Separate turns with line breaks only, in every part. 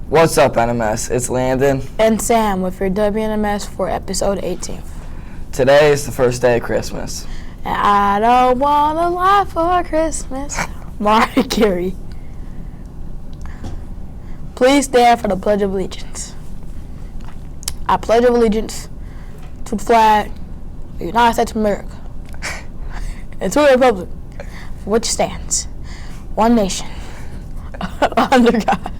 What's up, NMS? It's Landon.
And Sam with your WNMS for episode 18.
Today is the first day of Christmas.
And I don't want a lot for Christmas. Mariah Carey. Please stand for the Pledge of Allegiance. I pledge allegiance to the flag of the United States of America and to the republic for which it stands, one nation, under God,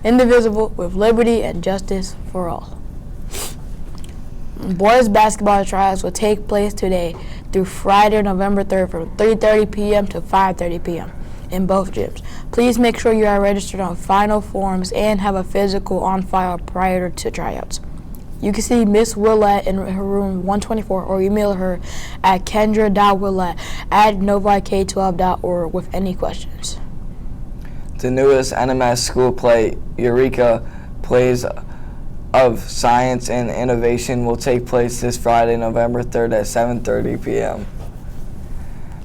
indivisible, with liberty and justice for all. Boys basketball tryouts will take place today through Friday, November 3rd from 3:30 p.m. to 5:30 p.m. in both gyms. Please make sure you are registered on final forms and have a physical on file prior to tryouts. You can see Miss Willett in her room 124 or email her at kendra.willett@novik12.org with any questions.
The newest NMS school play, Eureka, Plays of Science and Innovation, will take place this Friday, November 3rd at 7:30 p.m.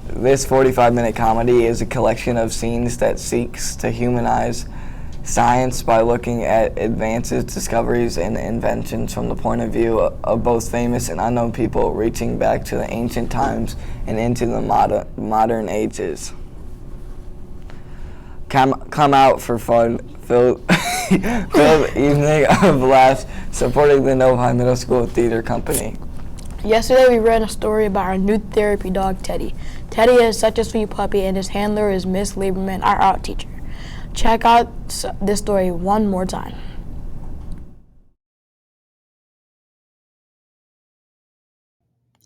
This 45-minute comedy is a collection of scenes that seeks to humanize science by looking at advances, discoveries, and inventions from the point of view of both famous and unknown people, reaching back to the ancient times and into the modern ages. Come out for fun-filled evening of laughs, supporting the Novi Middle School Theater Company.
Yesterday we read a story about our new therapy dog, Teddy. Teddy is such a sweet puppy, and his handler is Miss Lieberman, our art teacher. Check out this story one more time.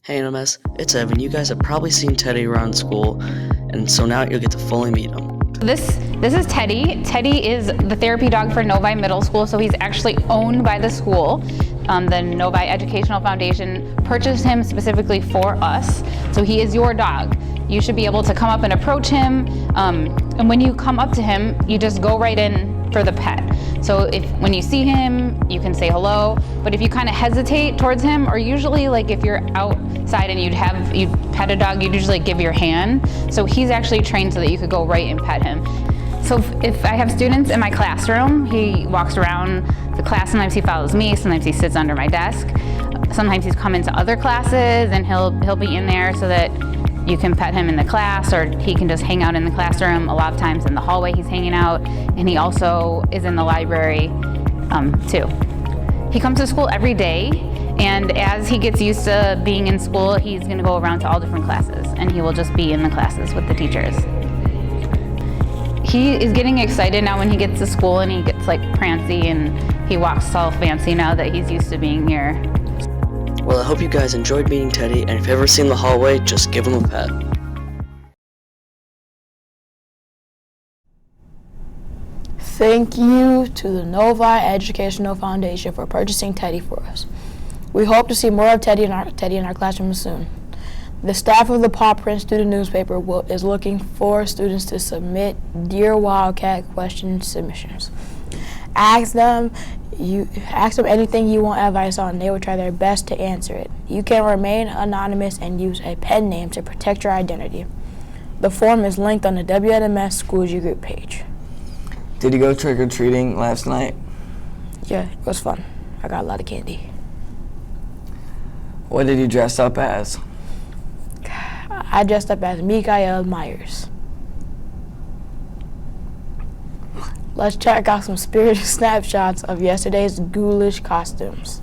Hey NMS, it's Evan. You guys have probably seen Teddy around school, and so now you'll get to fully meet him.
This is Teddy. Teddy is the therapy dog for Novi Middle School, so he's actually owned by the school. The Novi Educational Foundation purchased him specifically for us, so he is your dog. You should be able to come up and approach him, and when you come up to him, you just go right in for the pet. So when you see him, you can say hello, but if you kind of hesitate towards him, or usually like if you're outside and you'd pet a dog, you'd usually give your hand. So he's actually trained so that you could go right and pet him. So if I have students in my classroom, he walks around the class. Sometimes he follows me, sometimes he sits under my desk. Sometimes he's come into other classes and he'll be in there so that you can pet him in the class, or he can just hang out in the classroom. A lot of times in the hallway he's hanging out, and he also is in the library too. He comes to school every day, and as he gets used to being in school, he's gonna go around to all different classes, and he will just be in the classes with the teachers. He is getting excited now when he gets to school, and he gets like prancy, and he walks all fancy now that he's used to being here.
Well, I hope you guys enjoyed meeting Teddy, and if you've ever seen the hallway, just give him a pet.
Thank you to the Novi Educational Foundation for purchasing Teddy for us. We hope to see more of Teddy in our classrooms soon. The staff of the Paw Print student newspaper is looking for students to submit Dear Wildcat question submissions. Ask them anything you want advice on. They will try their best to answer it. You can remain anonymous and use a pen name to protect your identity. The form is linked on the WNMS Schools U group page.
Did you go trick-or-treating last night?
Yeah, it was fun. I got a lot of candy.
What did you dress up as?
I dressed up as Mikael Myers. Let's check out some spirited snapshots of yesterday's ghoulish costumes.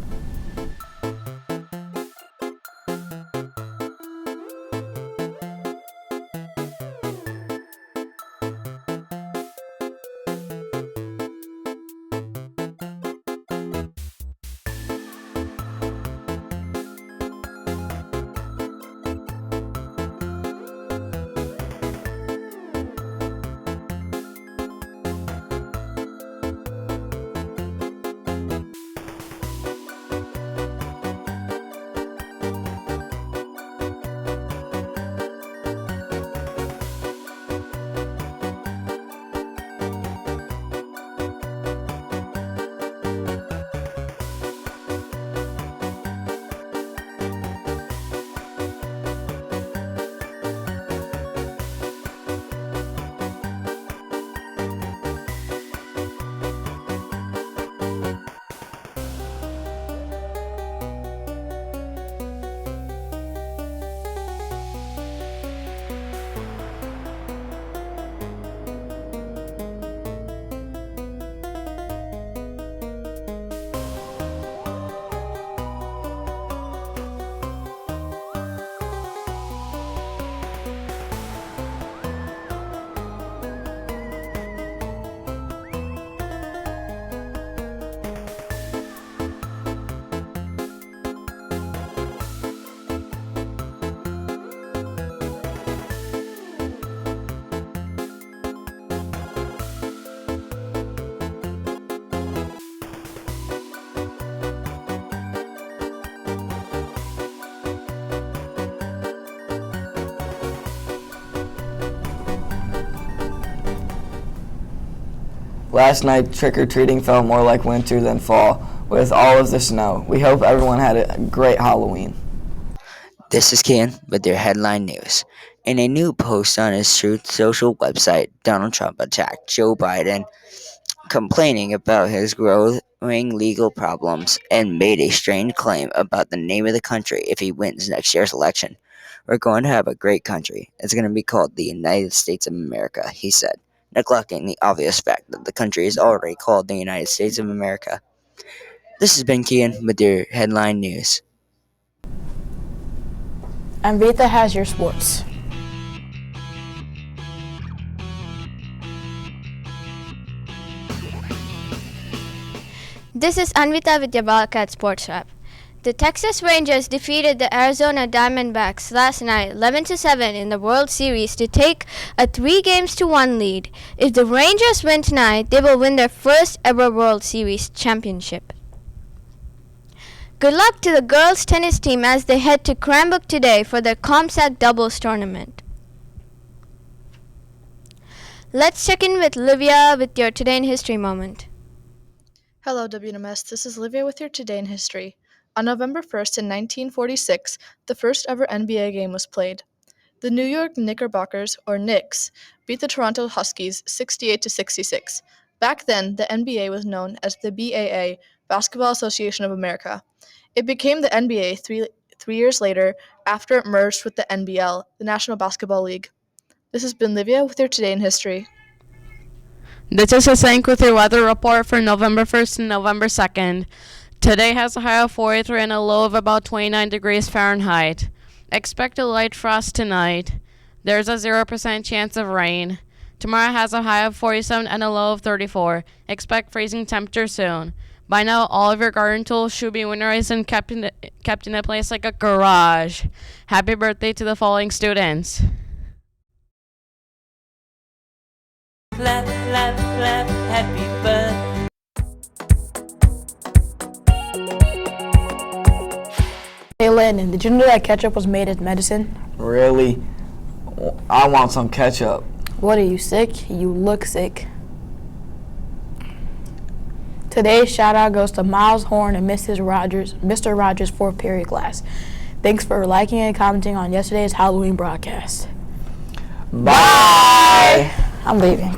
Last night, trick-or-treating felt more like winter than fall with all of the snow. We hope everyone had a great Halloween.
This is Ken with your headline news. In a new post on his Truth Social website, Donald Trump attacked Joe Biden, complaining about his growing legal problems, and made a strange claim about the name of the country if he wins next year's election. We're going to have a great country. It's going to be called the United States of America, he said, neglecting the obvious fact that the country is already called the United States of America. This has been Kian with your headline news.
And Vita has your sports.
This is Anvita with your Wildcat Sports Wrap. The Texas Rangers defeated the Arizona Diamondbacks last night 11-7 in the World Series to take a 3-1 lead. If the Rangers win tonight, they will win their first ever World Series championship. Good luck to the girls' tennis team as they head to Cranbrook today for their ComSat doubles tournament. Let's check in with Livia with your Today in History moment.
Hello, WNMS. This is Livia with your Today in History. On November 1st in 1946, the first ever NBA game was played. The New York Knickerbockers, or Knicks, beat the Toronto Huskies 68-66. Back then, the NBA was known as the BAA, Basketball Association of America. It became the NBA three years later after it merged with the NBL, the National Basketball League. This has been Livia with your Today in History.
This is Hasank with your weather report for November 1st and November 2nd. Today has a high of 43 and a low of about 29 degrees Fahrenheit. Expect a light frost tonight. There's a 0% chance of rain. Tomorrow has a high of 47 and a low of 34. Expect freezing temperature soon. By now, all of your garden tools should be winterized and kept in a place like a garage. Happy birthday to the following students.
Clap, clap, clap, happy birthday.
Hey Landon, did you know that ketchup was made as medicine?
Really? I want some ketchup.
What, are you sick? You look sick. Today's shout out goes to Miles Horn and Mr. Rogers' 4th period class. Thanks for liking and commenting on yesterday's Halloween broadcast.
Bye!
I'm leaving.